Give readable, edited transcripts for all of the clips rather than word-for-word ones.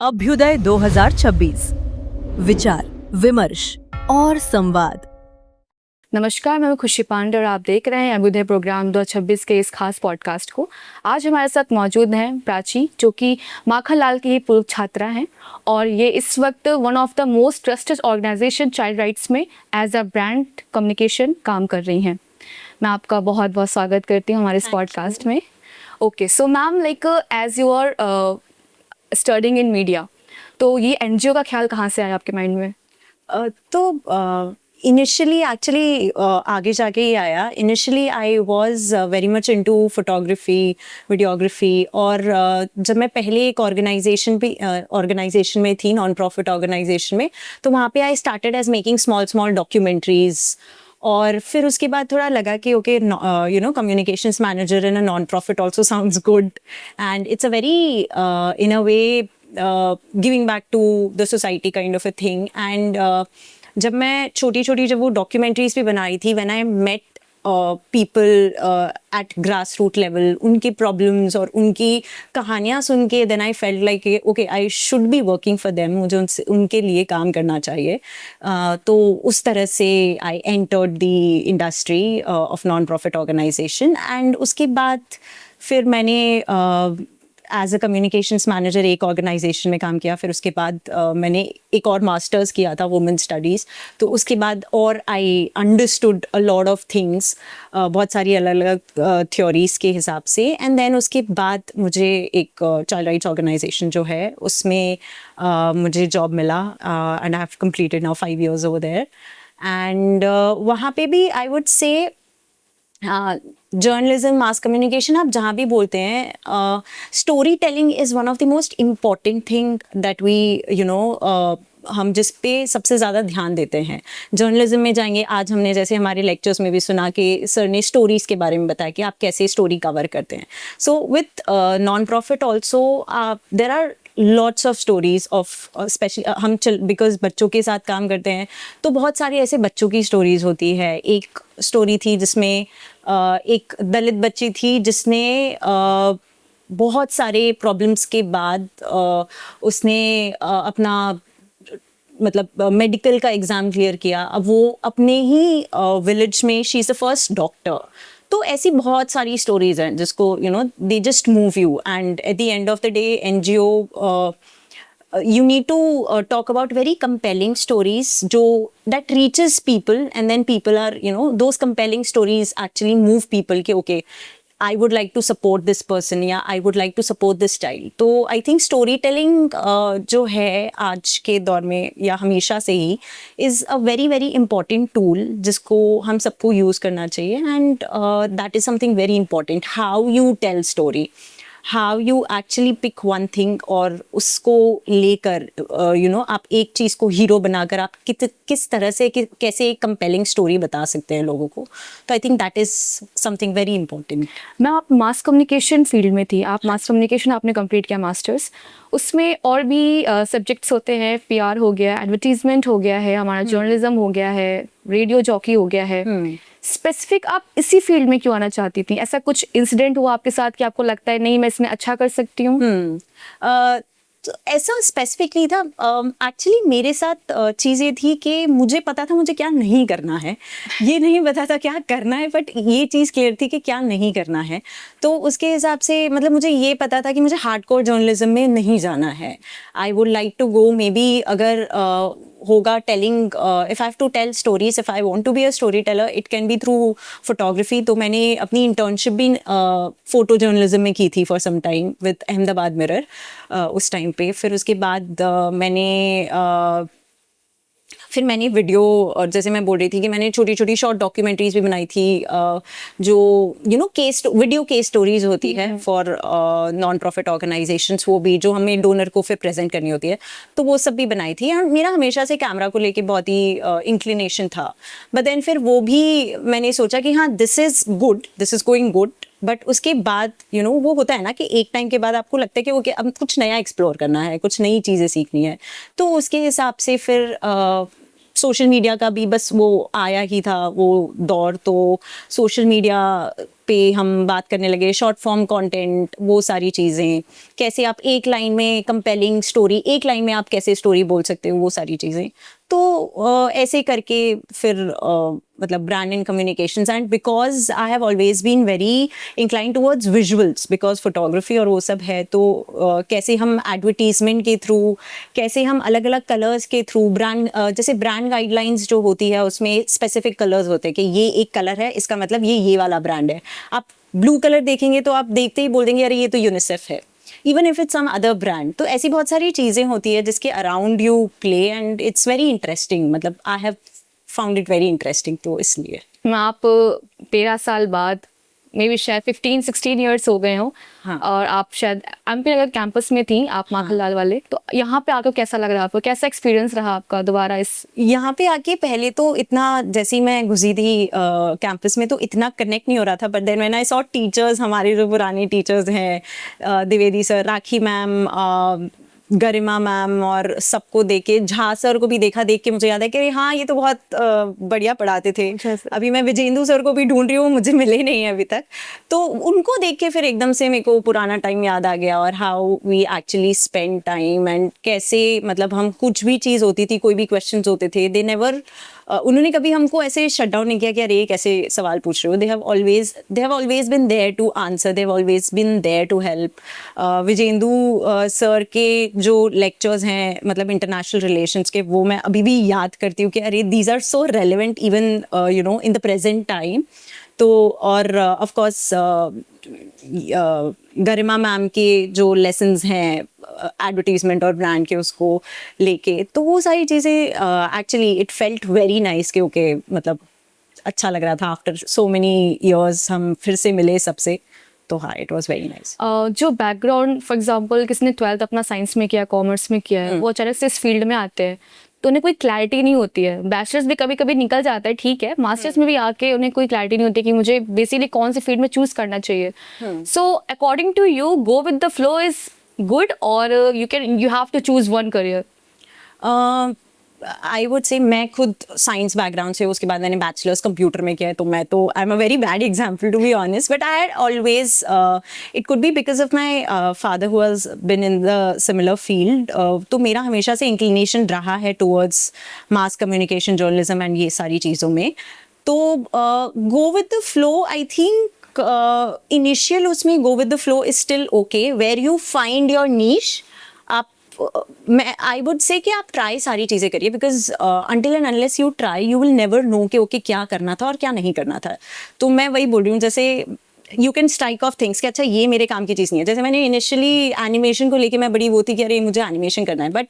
अभ्युदय 2026 विचार विमर्श और संवाद। नमस्कार, मैं खुशी पांडे और आप देख रहे हैं अभ्युदय प्रोग्राम 2026 के इस खास पॉडकास्ट को। आज हमारे साथ मौजूद हैं प्राची, जो कि माखनलाल की ही पूर्व छात्रा हैं और ये इस वक्त one of the most trusted organization child rights में एज अ ब्रांड कम्युनिकेशन काम कर रही हैं। मैं आपका बहुत बहुत स्वागत करती हूँ हमारे इस पॉडकास्ट में। Okay, so ma'am, like as you are studying in media, तो ये एनजीओ का ख्याल कहाँ से आया आपके माइंड में? इनिशियली एक्चुअली आगे जाके ही आया। Initially I was very much into photography, videography. और जब मैं पहले एक ऑर्गेनाइजेशन में थी, नॉन प्रॉफिट ऑर्गेनाइजेशन में, तो वहाँ पे I started as making small documentaries. और फिर उसके बाद थोड़ा लगा कि okay, communications manager in a non profit also sounds good, and it's a very in a way giving back to the society kind of a thing. And जब मैं छोटी जब वो डॉक्यूमेंट्रीज भी बनाई थी, when I met people at grass root level, उनकी problems और उनकी कहानियाँ सुन के, then I felt like okay, I should be working for them, मुझे उनके लिए काम करना चाहिए। तो उस तरह से I entered the industry of non profit organization. And उसके बाद फिर मैंने एज अ कम्युनिकेशंस मैनेजर एक ऑर्गेनाइजेशन में काम किया। फिर उसके बाद मैंने एक और मास्टर्स किया था वुमेन स्टडीज़। तो उसके बाद और I understood a lot of things, बहुत सारी अलग अलग थ्योरीज के हिसाब से। एंड देन उसके बाद मुझे एक चाइल्ड राइट्स ऑर्गेनाइजेशन जो है उसमें मुझे जॉब मिला, and I have completed now 5 years over there. And वहाँ पे भी I would say journalism, mass communication, आप जहाँ भी बोलते हैं, story telling is one of the most important thing that we हम जिस पे सबसे ज़्यादा ध्यान देते हैं। जर्नलिज्म में जाएंगे, आज हमने जैसे हमारे लेक्चर्स में भी सुना कि सर ने स्टोरीज़ के बारे में बताया कि आप कैसे स्टोरी कवर करते हैं। So with non profit also there are lots of stories of specially because बच्चों के साथ काम करते हैं, तो बहुत सारी ऐसे बच्चों की स्टोरीज होती है। एक स्टोरी थी जिसमें एक दलित बच्ची थी जिसने बहुत सारे प्रॉब्लम्स के बाद उसने अपना मतलब मेडिकल का एग्ज़ाम क्लियर किया। अब वो अपने ही विलेज में she is the first doctor. तो ऐसी बहुत सारी स्टोरीज हैं जिसको they just move you, and at the end of the day NGO you need to talk about very compelling stories that reaches people, and then people are, those compelling stories actually move people कि okay, I would like to support this person या I would like to support this child. तो I think story telling जो है आज के दौर में या हमेशा से ही is a very very important tool जिसको हम सबको use करना चाहिए। and that is something very important, how you tell story, how you actually pick one thing और उसको लेकर आप एक चीज़ को हीरो बनाकर आप किस तरह से कैसे एक कंपेलिंग स्टोरी बता सकते हैं लोगों को। तो I think that is something very important. मैं आप मास कम्युनिकेशन फील्ड में थी, आप मास कम्युनिकेशन आपने कंप्लीट किया मास्टर्स, उसमें और भी सब्जेक्ट्स होते हैं, पीआर हो गया, एडवर्टीजमेंट हो गया है, हमारा जर्नलिज्म हो गया है, रेडियो जॉकी हो गया है। स्पेसिफिक आप इसी फील्ड में क्यों आना चाहती थी? ऐसा कुछ इंसिडेंट हुआ आपके साथ कि आपको लगता है नहीं मैं इसमें अच्छा कर सकती हूँ? तो ऐसा स्पेसिफिक नहीं था। एक्चुअली मेरे साथ चीज़ ये थी कि मुझे पता था मुझे क्या नहीं करना है, ये नहीं पता था क्या करना है, बट ये चीज़ क्लियर थी कि क्या नहीं करना है। तो उसके हिसाब से मतलब मुझे ये पता था कि मुझे हार्डकोर जर्नलिज्म में नहीं जाना है। I would like to go maybe, अगर होगा telling, if I have to tell stories, if I want to be a story teller, it can be through photography. तो मैंने अपनी इंटर्नशिप भी फोटो जर्नलिज्म में की थी for some time with Ahmedabad Mirror उस टाइम पे। फिर उसके बाद फिर मैंने वीडियो, और जैसे मैं बोल रही थी कि मैंने छोटी शॉर्ट डॉक्यूमेंट्रीज भी बनाई थी, जो वीडियो केस स्टोरीज होती है फॉर नॉन प्रॉफिट ऑर्गेनाइजेशंस, वो भी जो हमें डोनर को फिर प्रेजेंट करनी होती है, तो वो सब भी बनाई थी। और मेरा हमेशा से कैमरा को लेके बहुत ही इंक्लिनेशन था। बट देन फिर वो भी मैंने सोचा कि हाँ, this is good, this is going good, but उसके बाद वो होता है ना कि एक टाइम के बाद आपको लगता है कि ओके, अब कुछ नया एक्सप्लोर करना है, कुछ नई चीज़ें सीखनी है। तो उसके हिसाब से फिर सोशल मीडिया का भी बस वो आया ही था वो दौर, तो सोशल मीडिया पे हम बात करने लगे, शॉर्ट फॉर्म कंटेंट, वो सारी चीज़ें, कैसे आप एक लाइन में कंपेलिंग स्टोरी, एक लाइन में आप कैसे स्टोरी बोल सकते हो, वो सारी चीज़ें। तो ऐसे करके फिर मतलब brand and communications, and because I have always been very incline towards visuals, because photography और वो सब है, तो कैसे हम एडवर्टीजमेंट के थ्रू, कैसे हम अलग अलग कलर्स के थ्रू ब्रांड, जैसे ब्रांड गाइडलाइंस जो होती है उसमें स्पेसिफिक कलर्स होते हैं कि ये एक कलर है, इसका मतलब ये वाला ब्रांड है। आप ब्लू कलर देखेंगे तो आप देखते ही बोल देंगे अरे ये तो यूनिसेफ है, even if it's some other brand. तो ऐसी बहुत सारी चीज़ें होती है जिसके around you play, and it's very interesting, मतलब I have found it very interesting. तो इसलिए मैं आप 13 साल बाद, मे बी शायद 15-16 ईयर्स हो गए हों, हाँ। और आप शायद एमपी नगर कैंपस में थी आप, माखनलाल वाले, तो यहाँ पे आकर कैसा लग रहा आपको, कैसा एक्सपीरियंस रहा आपका दोबारा इस? यहाँ पे आके पहले तो इतना, जैसे ही मैं घुसी थी कैंपस में, तो इतना कनेक्ट नहीं हो रहा था, but then when I saw teachers, हमारे जो पुराने टीचर्स हैं, Dwivedi sir, Rakhi ma'am, Garima ma'am, और सबको देख के, झा सर को भी देख के मुझे याद है कि हाँ ये तो बहुत बढ़िया पढ़ाते थे। अभी मैं विजेंदु सर को भी ढूंढ रही हूँ, मुझे मिले नहीं है अभी तक। तो उनको देख के फिर एकदम से मेरे को पुराना टाइम याद आ गया, और how we actually spend time, and कैसे मतलब हम कुछ भी चीज़ होती थी, कोई भी क्वेश्चंस होते थे, दे नेवर, उन्होंने कभी हमको ऐसे शट डाउन नहीं किया कि अरे कैसे सवाल पूछ रहे हो। They have always been there to answer, they have always been there to help. Vijendu sir के जो लेक्चर्स हैं, मतलब इंटरनेशनल रिलेशंस के, वो मैं अभी भी याद करती हूँ कि अरे these are so relevant even you know in the present time. तो और ऑफ कोर्स गरिमा मैम के जो लेसन्स हैं एडवर्टीजमेंट और ब्रांड के, उसको लेके, तो वो सारी चीज़ें actually it felt very nice कि ओके, मतलब अच्छा लग रहा था आफ्टर सो मेनी ईयर्स हम फिर से मिले सबसे। तो हाँ, इट वॉज वेरी नाइस। जो बैकग्राउंड, फॉर एग्जाम्पल किसने 12th अपना साइंस में किया, कॉमर्स में किया है, वो अचानक से इस फील्ड में आते हैं तो उन्हें कोई क्लैरिटी नहीं होती है। बैचलर्स भी कभी कभी निकल जाता है, ठीक है, मास्टर्स में भी आके उन्हें कोई क्लैरिटी नहीं होती कि मुझे बेसिकली कौन सी फील्ड में चूज करना चाहिए। So according to you, go with the flow is good, और you have to choose one career? I would say मैं खुद साइंस बैकग्राउंड से, उसके बाद मैंने बैचलर्स कंप्यूटर में किया है, तो मैं तो I am a very bad example to be honest, but I had always, it could be because of my father who has been in the similar field. तो मेरा हमेशा से इंक्लिनेशन रहा है towards mass communication, journalism and ये सारी चीज़ों में। तो go with the flow, I think initial उसमें go with the flow is still okay, where you find your niche. आप मैं आई वुड से कि आप ट्राई सारी चीज़ें करिए, because until and unless you try you will never know कि ओके क्या करना था और क्या नहीं करना था। तो मैं वही बोल रही हूँ, जैसे you can strike off things कि अच्छा ये मेरे काम की चीज़ नहीं है। जैसे मैंने इनिशियली एनिमेशन को लेके मैं बड़ी वो थी कि अरे मुझे एनिमेशन करना है, बट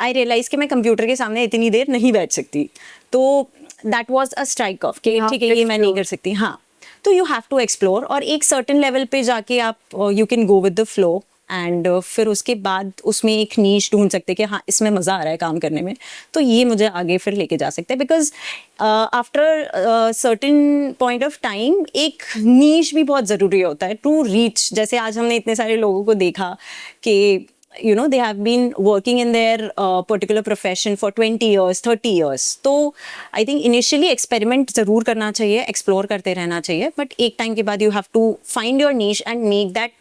आई रियलाइज कि मैं कंप्यूटर के सामने इतनी देर नहीं बैठ सकती। तो that was a strike off कि ठीक है ये मैं नहीं कर सकती। हाँ, तो यू हैव टू एक्सप्लोर, और एक सर्टेन लेवल पे जाके आप you can go with the flow, and फिर उसके बाद उसमें एक नीश ढूंढ सकते कि हाँ इसमें मज़ा आ रहा है काम करने में, तो ये मुझे आगे फिर लेके जा सकते हैं। Because after certain point of time एक नीश भी बहुत ज़रूरी होता है टू रीच। जैसे आज हमने इतने सारे लोगों को देखा कि you know they have been working in their particular profession for 20 years 30 years, तो I think initially experiment ज़रूर करना चाहिए, explore करते रहना चाहिए, but एक टाइम के बाद you have to find your niche and make that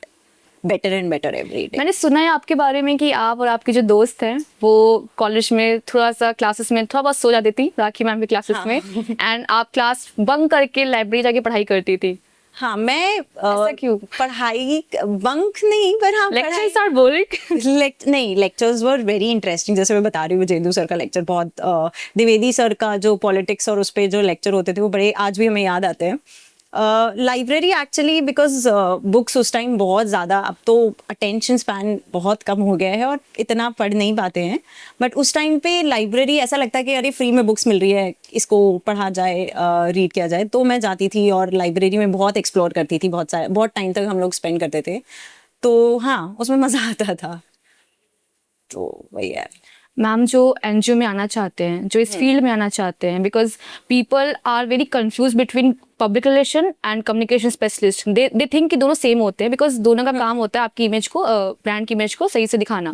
better and better every day. मैंने सुना है आपके बारे में कि आप और आपके जो दोस्त हैं वो कॉलेज में थोड़ा सा क्लासेस में थोड़ा बहुत सो जाती थी, राखी मैम के क्लासेस में, एंड आप क्लास बंक करके लाइब्रेरी जाके पढ़ाई करती थी। हाँ, मैं ऐसा क्यों? पढ़ाई बंक नहीं, पर हाँ लेक्चर्स आर बोरिंग। नहीं, लेक्चर्स वर वेरी इंटरेस्टिंग। जैसे मैं बता रही हूँ, विजेंदु सर का लेक्चर बहुत, द्विवेदी सर का जो पॉलिटिक्स और उस पर जो लेक्चर होते थे वो बड़े आज भी हमें याद आते हैं। लाइब्रेरी एक्चुअली बिकॉज बुक्स उस टाइम बहुत ज़्यादा, अब तो अटेंशन स्पैन बहुत कम हो गया है और इतना पढ़ नहीं पाते हैं, बट उस टाइम पे लाइब्रेरी ऐसा लगता है कि अरे फ्री में बुक्स मिल रही है, इसको पढ़ा जाए, रीड किया जाए। तो मैं जाती थी और लाइब्रेरी में बहुत एक्सप्लोर करती थी, बहुत टाइम तक हम लोग स्पेंड करते थे। तो हाँ, उसमें मज़ा आता था। तो वही है। मैम जो एनजीओ में आना चाहते हैं, जो इस फील्ड में आना चाहते हैं, because people are very confuse between public relation and communication specialist, they think कि दोनों सेम होते हैं, बिकॉज दोनों का काम होता है आपकी इमेज को, ब्रांड की इमेज को सही से दिखाना।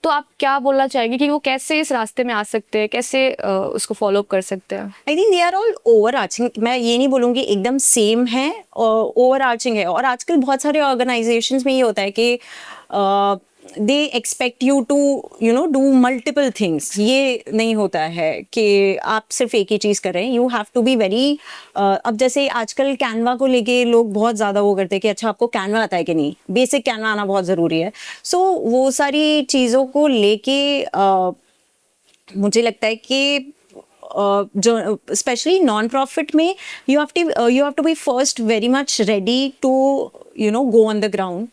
तो आप क्या बोलना चाहेंगे कि वो कैसे इस रास्ते में आ सकते हैं, कैसे उसको फॉलो अप कर सकते हैं? I think they are all overarching. मैं ये नहीं बोलूँगी एकदम सेम है, ओवर आर्चिंग है। और आजकल बहुत सारे ऑर्गेनाइजेशंस में ये होता है कि they expect you to do multiple things. ये नहीं होता है कि आप सिर्फ एक ही चीज़ कर रहे हैं। You have to be very, अब जैसे आजकल कैनवा को लेके लोग बहुत ज़्यादा वो करते हैं कि अच्छा आपको कैनवा आता है कि नहीं, बेसिक कैनवा आना बहुत ज़रूरी है। सो वो सारी चीज़ों को लेके मुझे लगता है कि जो स्पेशली नॉन प्रॉफिट में you have to be first very much ready to go on the ground,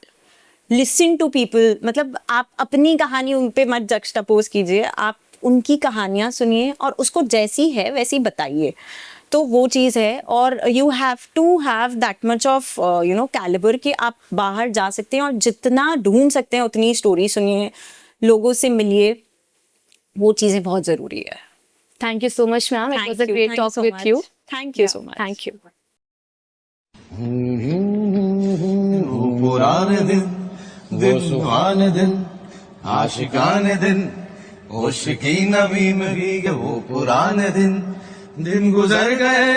listen to people. मतलब आप अपनी कहानी उन पे मत जक्सटापोज कीजिए, आप उनकी कहानियाँ सुनिए और उसको जैसी है वैसी बताइए। तो वो चीज़ है। और you have to have that much of calibre कि आप बाहर जा सकते हैं और जितना ढूंढ सकते हैं उतनी स्टोरी सुनिए, लोगों से मिलिए। वो चीज़ें बहुत ज़रूरी है। Thank you so much ma'am, it was a great talk with you. Thank you so much. Thank you. वो पुराने दिन, वो सुहाने दिन, आशिकाने दिन, होश की नमी में भीगे वो पुराने दिन। दिन गुजर गए,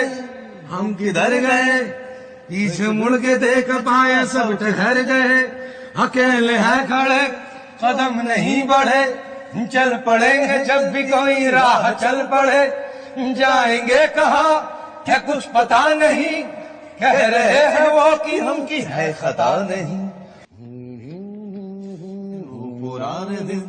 हम किधर गए, पीछे मुड़ के देख पाए सब ठहर गए। अकेले हैं खड़े, कदम नहीं बढ़े, चल पड़ेंगे जब भी कोई राह चल पड़े। जाएंगे कहाँ क्या कुछ पता नहीं, कह रहे हैं वो कि हम की है खता नहीं। वो पुराने दिन,